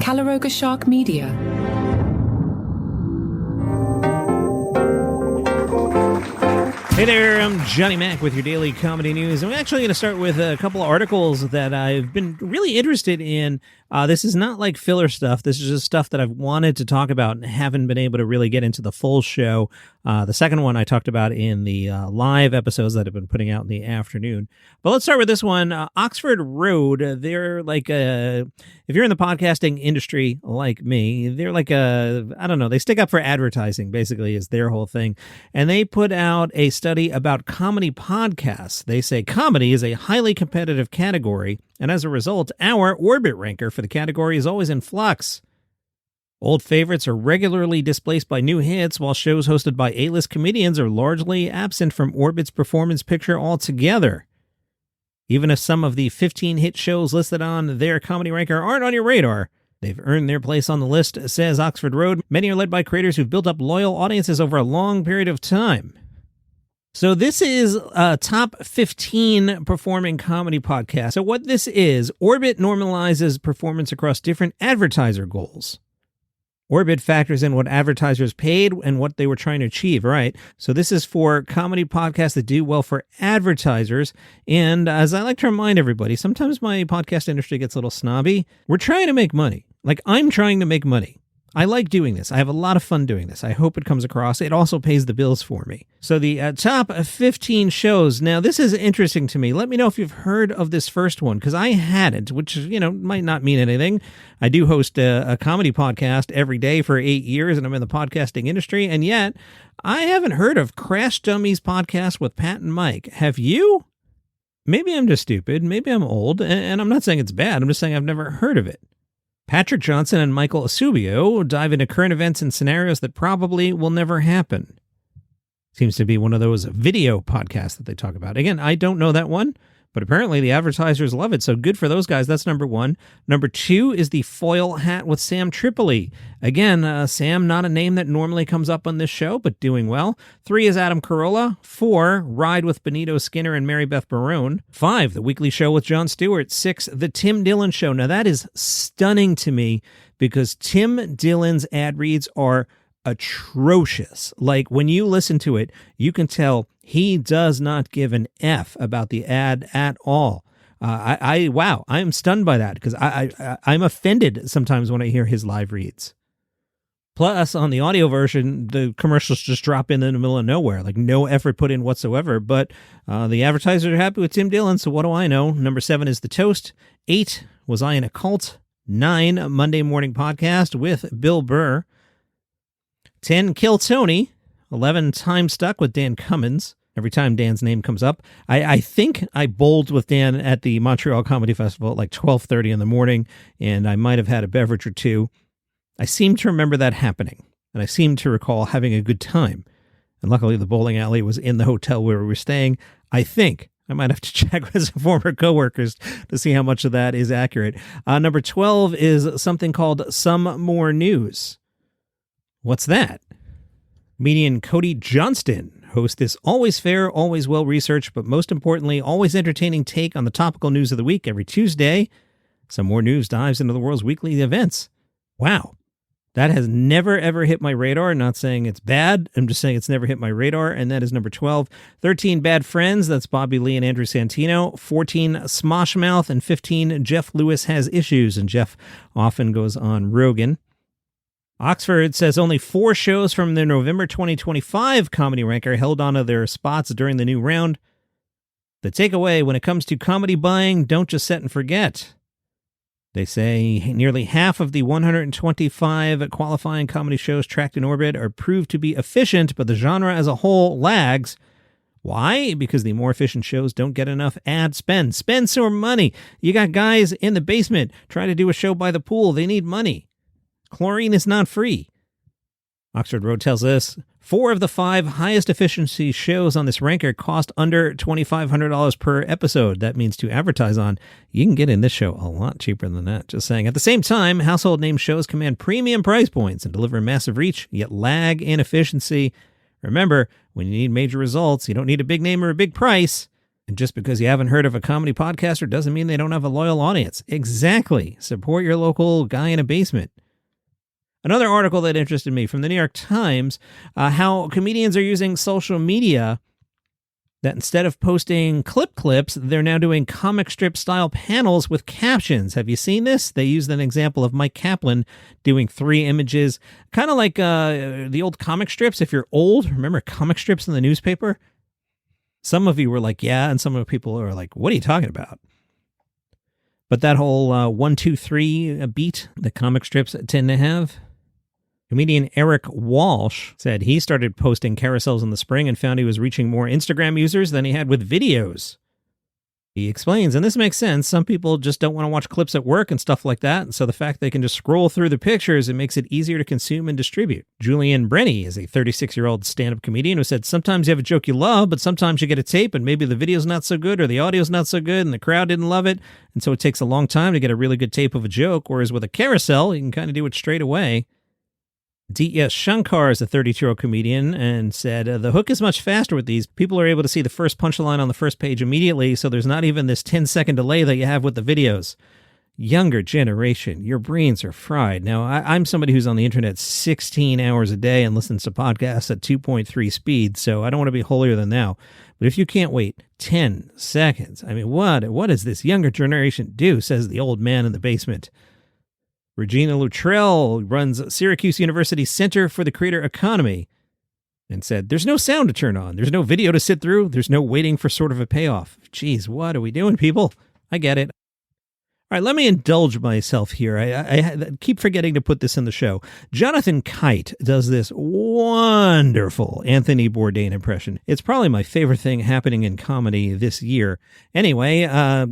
Calaroga Shark Media. Hey there, I'm Johnny Mac with your daily comedy news. I'm actually going to start with a couple of articles that I've been really interested in. This is not like filler stuff. This is just stuff that I've wanted to talk about and haven't been able to really get into the full show. The second one I talked about in the live episodes that I've been putting out in the afternoon. But let's start with this one. Oxford Road, they're like if you're in the podcasting industry like me, they're like I don't know, they stick up for advertising, basically, is their whole thing. And they put out a study about comedy podcasts. They say comedy is a highly competitive category, and as a result, our Orbit ranker for the category is always in flux. Old favorites are regularly displaced by new hits, while shows hosted by A-list comedians are largely absent from Orbit's performance picture altogether. Even if some of the 15 hit shows listed on their comedy ranker aren't on your radar, they've earned their place on the list, says Oxford Road. Many are led by creators who've built up loyal audiences over a long period of time. So this is a top 15 performing comedy podcast. So what this is, Orbit normalizes performance across different advertiser goals. Orbit factors in what advertisers paid and what they were trying to achieve, right? So this is for comedy podcasts that do well for advertisers. And as I like to remind everybody, sometimes my podcast industry gets a little snobby. We're trying to make money. Like, I'm trying to make money. I like doing this. I have a lot of fun doing this. I hope it comes across. It also pays the bills for me. So the top 15 shows. Now, this is interesting to me. Let me know if you've heard of this first one, because I hadn't, which, might not mean anything. I do host a comedy podcast every day for 8 years, and I'm in the podcasting industry, and yet I haven't heard of Crash Dummies podcast with Pat and Mike. Have you? Maybe I'm just stupid. Maybe I'm old, and I'm not saying it's bad. I'm just saying I've never heard of it. Patrick Johnson and Michael Asubio dive into current events and scenarios that probably will never happen. Seems to be one of those video podcasts that they talk about. Again, I don't know that one, but apparently the advertisers love it, so good for those guys. That's number one. Number two is the Foil Hat with Sam Tripoli. Again, Sam, not a name that normally comes up on this show, but doing well. 3 is Adam Carolla. 4, Ride with Benito Skinner and Mary Beth Barone. 5, The Weekly Show with Jon Stewart. 6, The Tim Dillon Show. Now that is stunning to me because Tim Dillon's ad reads are atrocious. Like, when you listen to it, you can tell he does not give an F about the ad at all. Wow, I am stunned by that because I'm offended sometimes when I hear his live reads. Plus, on the audio version, the commercials just drop in the middle of nowhere, like no effort put in whatsoever. But the advertisers are happy with Tim Dillon, so what do I know? Number 7 is The Toast. 8, Was I in a Cult? 9, Monday Morning Podcast with Bill Burr. 10, Kill Tony. 11, Time Stuck with Dan Cummins. Every time Dan's name comes up. I think I bowled with Dan at the Montreal Comedy Festival at like 12:30 in the morning, and I might have had a beverage or two. I seem to remember that happening, and I seem to recall having a good time. And luckily, the bowling alley was in the hotel where we were staying. I think I might have to check with some former coworkers to see how much of that is accurate. Number 12 is something called Some More News. What's that? Comedian Cody Johnston hosts this always fair, always well-researched, but most importantly, always entertaining take on the topical news of the week every Tuesday. Some More News dives into the world's weekly events. Wow. That has never, ever hit my radar. I'm not saying it's bad. I'm just saying it's never hit my radar, and that is number 12. 13, Bad Friends. That's Bobby Lee and Andrew Santino. 14, Smoshmouth. And 15, Jeff Lewis Has Issues, and Jeff often goes on Rogan. Oxford says only 4 shows from their November 2025 comedy ranker held onto their spots during the new round. The takeaway when it comes to comedy buying, don't just set and forget. They say nearly half of the 125 qualifying comedy shows tracked in orbit are proved to be efficient, but the genre as a whole lags. Why? Because the more efficient shows don't get enough ad spend. Spend some money. You got guys in the basement trying to do a show by the pool. They need money. Chlorine is not free. Oxford Road tells us 4 of the 5 highest efficiency shows on this ranker cost under $2,500 per episode. That means to advertise on. You can get in this show a lot cheaper than that. Just saying. At the same time, household name shows command premium price points and deliver massive reach, yet lag in efficiency. Remember, when you need major results, you don't need a big name or a big price. And just because you haven't heard of a comedy podcaster doesn't mean they don't have a loyal audience. Exactly. Support your local guy in a basement. Another article that interested me from the New York Times, how comedians are using social media, that instead of posting clips, they're now doing comic strip style panels with captions. Have you seen this? They used an example of Mike Kaplan doing 3 images, kind of like the old comic strips. If you're old, remember comic strips in the newspaper? Some of you were like, yeah, and some of the people are like, what are you talking about? But that whole 1, 2, 3 beat that comic strips tend to have. Comedian Eric Walsh said he started posting carousels in the spring and found he was reaching more Instagram users than he had with videos. He explains, and this makes sense, some people just don't want to watch clips at work and stuff like that, and so the fact they can just scroll through the pictures, it makes it easier to consume and distribute. Julian Brenny is a 36-year-old stand-up comedian who said, sometimes you have a joke you love, but sometimes you get a tape and maybe the video's not so good or the audio's not so good and the crowd didn't love it, and so it takes a long time to get a really good tape of a joke, whereas with a carousel, you can kind of do it straight away. D.S. Shankar is a 32-year-old comedian and said, the hook is much faster with these. People are able to see the first punchline on the first page immediately, so there's not even this 10-second delay that you have with the videos. Younger generation, your brains are fried. Now, I'm somebody who's on the internet 16 hours a day and listens to podcasts at 2.3 speed, so I don't want to be holier than thou. But if you can't wait 10 seconds, I mean, what does this younger generation do, says the old man in the basement. Regina Luttrell runs Syracuse University's Center for the Creator Economy and said, there's no sound to turn on. There's no video to sit through. There's no waiting for sort of a payoff. Geez, what are we doing, people? I get it. All right, let me indulge myself here. I keep forgetting to put this in the show. Jonathan Kite does this wonderful Anthony Bourdain impression. It's probably my favorite thing happening in comedy this year. Anyway,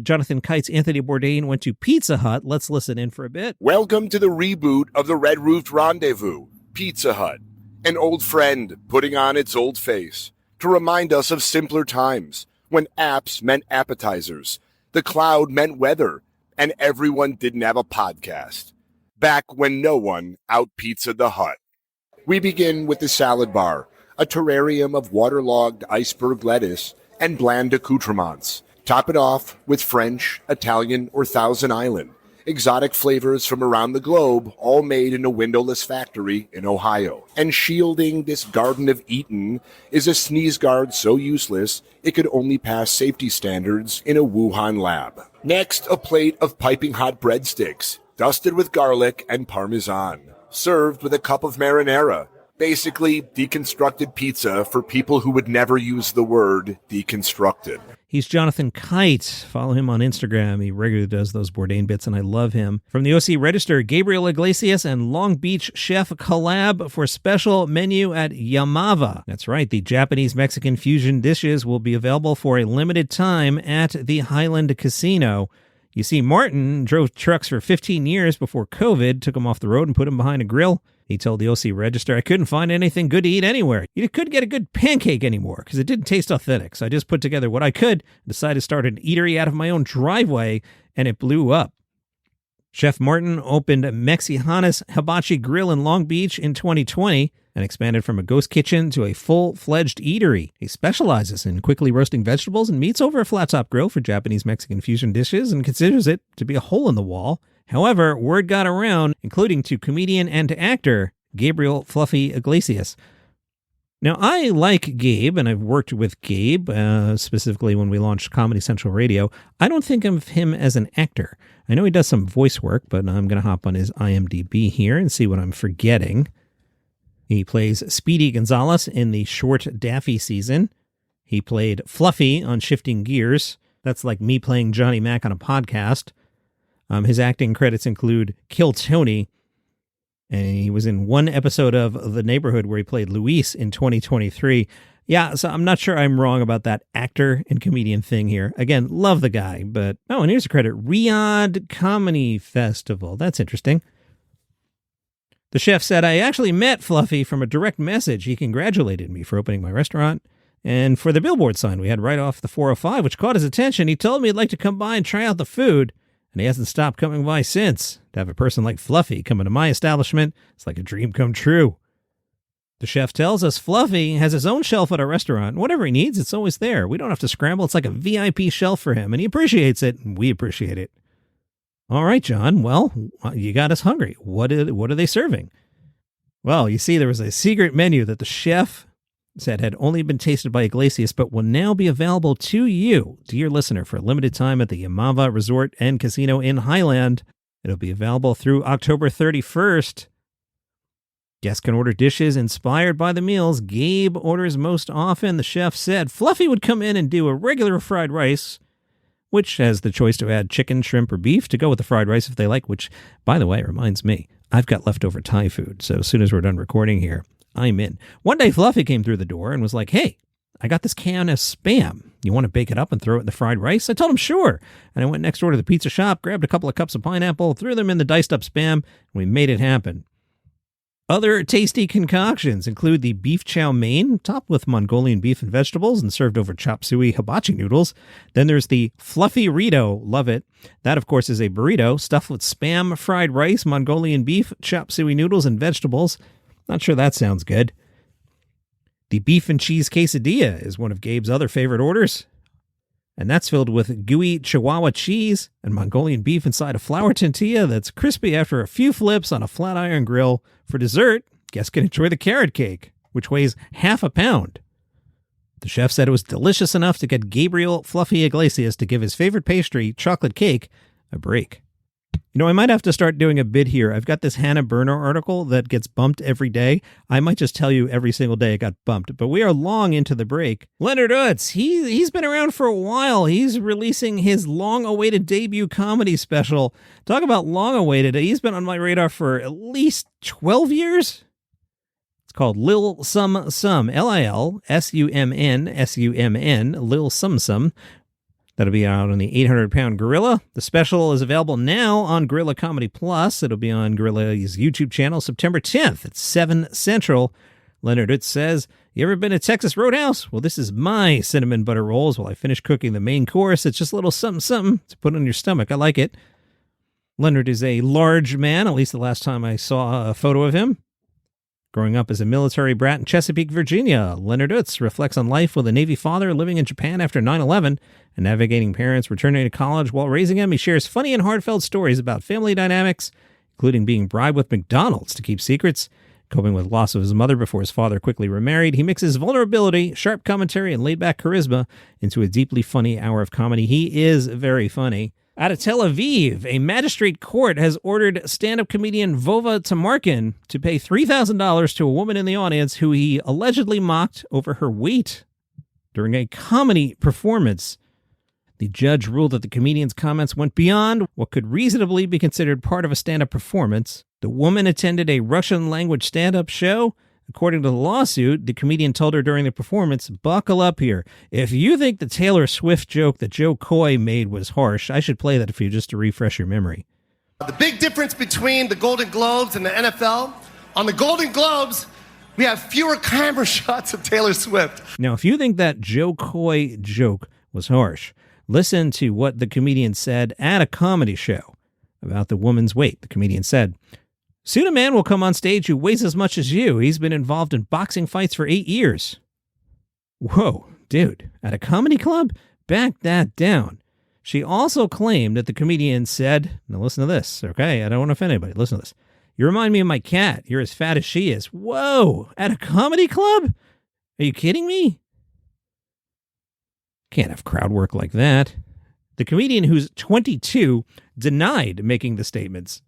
Jonathan Kite's Anthony Bourdain went to Pizza Hut. Let's listen in for a bit. Welcome to the reboot of the Red Roofed Rendezvous, Pizza Hut. An old friend putting on its old face to remind us of simpler times when apps meant appetizers, the cloud meant weather, and everyone didn't have a podcast. Back when no one out-pizzaed the hut. We begin with the salad bar, a terrarium of waterlogged iceberg lettuce and bland accoutrements. Top it off with French, Italian, or Thousand Island. Exotic flavors from around the globe, all made in a windowless factory in Ohio. And shielding this Garden of Eden is a sneeze guard so useless it could only pass safety standards in a Wuhan lab. Next, a plate of piping hot breadsticks, dusted with garlic and parmesan, served with a cup of marinara. Basically, deconstructed pizza for people who would never use the word deconstructed. He's Jonathan Kite. Follow him on Instagram. He regularly does those Bourdain bits, and I love him. From the OC Register, Gabriel Iglesias and Long Beach chef collab for special menu at Yamava. That's right, the Japanese-Mexican fusion dishes will be available for a limited time at the Highland Casino. You see, Martin drove trucks for 15 years before COVID took him off the road and put him behind a grill. He told the OC Register, I couldn't find anything good to eat anywhere. You couldn't get a good pancake anymore because it didn't taste authentic. So I just put together what I could, decided to start an eatery out of my own driveway, and it blew up. Chef Martin opened Mexihanas Hibachi Grill in Long Beach in 2020 and expanded from a ghost kitchen to a full-fledged eatery. He specializes in quickly roasting vegetables and meats over a flat-top grill for Japanese-Mexican fusion dishes and considers it to be a hole in the wall. However, word got around, including to comedian and to actor Gabriel Fluffy Iglesias. Now, I like Gabe, and I've worked with Gabe, specifically when we launched Comedy Central Radio. I don't think of him as an actor. I know he does some voice work, but I'm going to hop on his IMDb here and see what I'm forgetting. He plays Speedy Gonzalez in the short Daffy season. He played Fluffy on Shifting Gears. That's like me playing Johnny Mac on a podcast. His acting credits include Kill Tony, and he was in one episode of The Neighborhood where he played Luis in 2023. Yeah, so I'm not sure I'm wrong about that actor and comedian thing here. Again, love the guy, but... Oh, and here's a credit. Riyadh Comedy Festival. That's interesting. The chef said, I actually met Fluffy from a direct message. He congratulated me for opening my restaurant. And for the billboard sign we had right off the 405, which caught his attention, he told me he'd like to come by and try out the food. And he hasn't stopped coming by since. To have a person like Fluffy come into my establishment, it's like a dream come true. The chef tells us Fluffy has his own shelf at our restaurant. Whatever he needs, it's always there. We don't have to scramble. It's like a VIP shelf for him, and he appreciates it, and we appreciate it. All right, John. Well, you got us hungry. What are they serving? Well, you see, there was a secret menu that the chef said had only been tasted by Iglesias, but will now be available to you, dear listener, for a limited time at the Yamava Resort and Casino in Highland. It'll be available through October 31st. Guests can order dishes inspired by the meals Gabe orders most often. The chef said Fluffy would come in and do a regular fried rice, which has the choice to add chicken, shrimp, or beef to go with the fried rice if they like, which, by the way, reminds me, I've got leftover Thai food, so as soon as we're done recording here, I'm in. One day, Fluffy came through the door and was like, hey, I got this can of Spam. You want to bake it up and throw it in the fried rice? I told him, sure. And I went next door to the pizza shop, grabbed a couple of cups of pineapple, threw them in the diced up Spam, and we made it happen. Other tasty concoctions include the beef chow mein, topped with Mongolian beef and vegetables and served over chop suey hibachi noodles. Then there's the fluffy Rito, love it. That, of course, is a burrito stuffed with Spam, fried rice, Mongolian beef, chop suey noodles, and vegetables. Not sure that sounds good. The beef and cheese quesadilla is one of Gabe's other favorite orders. And that's filled with gooey Chihuahua cheese and Mongolian beef inside a flour tortilla that's crispy after a few flips on a flat iron grill. For dessert, guests can enjoy the carrot cake, which weighs half a pound. The chef said it was delicious enough to get Gabriel Fluffy Iglesias to give his favorite pastry, chocolate cake, a break. You know, I might have to start doing a bit here. I've got this Hannah Berner article that gets bumped every day. I might just tell you every single day it got bumped, but we are long into the break. Leonard Ouzts, he's been around for a while. He's releasing his long-awaited debut comedy special. Talk about long-awaited. He's been on my radar for at least 12 years. It's called Lil Sum Sum, Lilsumn, Lil Sum Sum. That'll be out on the 800-pound Gorilla. The special is available now on Gorilla Comedy Plus. It'll be on Gorilla's YouTube channel September 10th at 7 Central. Leonard Ouzts says, you ever been to Texas Roadhouse? Well, this is my cinnamon butter rolls while I finish cooking the main course. It's just a little something to put on your stomach. I like it. Leonard is a large man, at least the last time I saw a photo of him. Growing up as a military brat in Chesapeake, Virginia, Leonard Ouzts reflects on life with a Navy father living in Japan after 9/11 and navigating parents returning to college while raising him. He shares funny and heartfelt stories about family dynamics, including being bribed with McDonald's to keep secrets, coping with loss of his mother before his father quickly remarried. He mixes vulnerability, sharp commentary, and laid-back charisma into a deeply funny hour of comedy. He is very funny. Out of Tel Aviv, a magistrate court has ordered stand-up comedian Vova Tamarkin to pay $3,000 to a woman in the audience who he allegedly mocked over her weight during a comedy performance. The judge ruled that the comedian's comments went beyond what could reasonably be considered part of a stand-up performance. The woman attended a Russian-language stand-up show. According to the lawsuit, the comedian told her during the performance, buckle up here. If you think the Taylor Swift joke that Joe Coy made was harsh, I should play that for you just to refresh your memory. The big difference between the Golden Globes and the NFL, on the Golden Globes, we have fewer camera shots of Taylor Swift. Now, if you think that Joe Coy joke was harsh, listen to what the comedian said at a comedy show about the woman's weight. The comedian said, soon a man will come on stage who weighs as much as you. He's been involved in boxing fights for 8 years. Whoa, dude, at a comedy club? Back that down. She also claimed that the comedian said, now listen to this, okay? I don't want to offend anybody. Listen to this. You remind me of my cat. You're as fat as she is. Whoa, at a comedy club? Are you kidding me? Can't have crowd work like that. The comedian, who's 22, denied making the statements.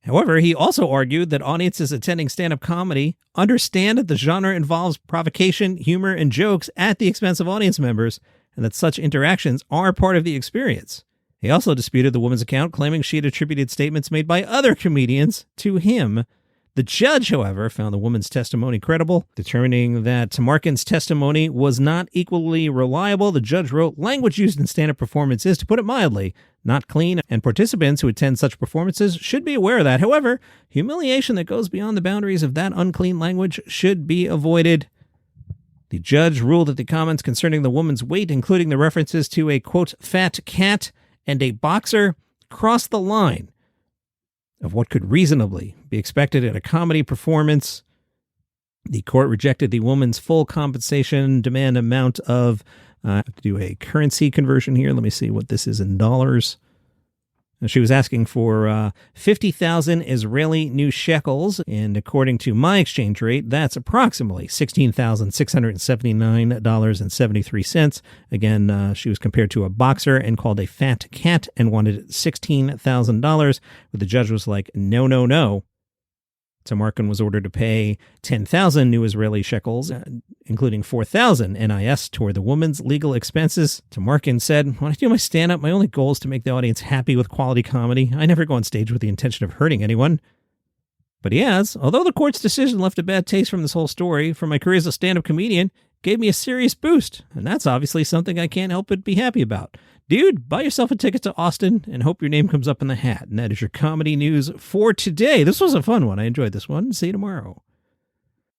However, he also argued that audiences attending stand-up comedy understand that the genre involves provocation, humor, and jokes at the expense of audience members, and that such interactions are part of the experience. He also disputed the woman's account, claiming she had attributed statements made by other comedians to him. The judge, however, found the woman's testimony credible, determining that Tamarkin's testimony was not equally reliable. The judge wrote, language used in stand-up performance is, to put it mildly, not clean, and participants who attend such performances should be aware of that. However, humiliation that goes beyond the boundaries of that unclean language should be avoided. The judge ruled that the comments concerning the woman's weight, including the references to a, quote, fat cat and a boxer, crossed the line of what could reasonably be expected at a comedy performance. The court rejected the woman's full compensation demand amount of, I have to do a currency conversion here. Let me see what this is in dollars. She was asking for 50,000 Israeli new shekels, and according to my exchange rate, that's approximately $16,679.73. Again, she was compared to a boxer and called a fat cat and wanted $16,000, but the judge was like, no, no, no. Tamarkin was ordered to pay 10,000 new Israeli shekels, including 4,000 NIS toward the woman's legal expenses. Tamarkin said, when I do my stand-up, my only goal is to make the audience happy with quality comedy. I never go on stage with the intention of hurting anyone. But he has, although the court's decision left a bad taste from this whole story, for my career as a stand-up comedian, gave me a serious boost. And that's obviously something I can't help but be happy about. Dude, buy yourself a ticket to Austin and hope your name comes up in the hat. And that is your comedy news for today. This was a fun one. I enjoyed this one. See you tomorrow.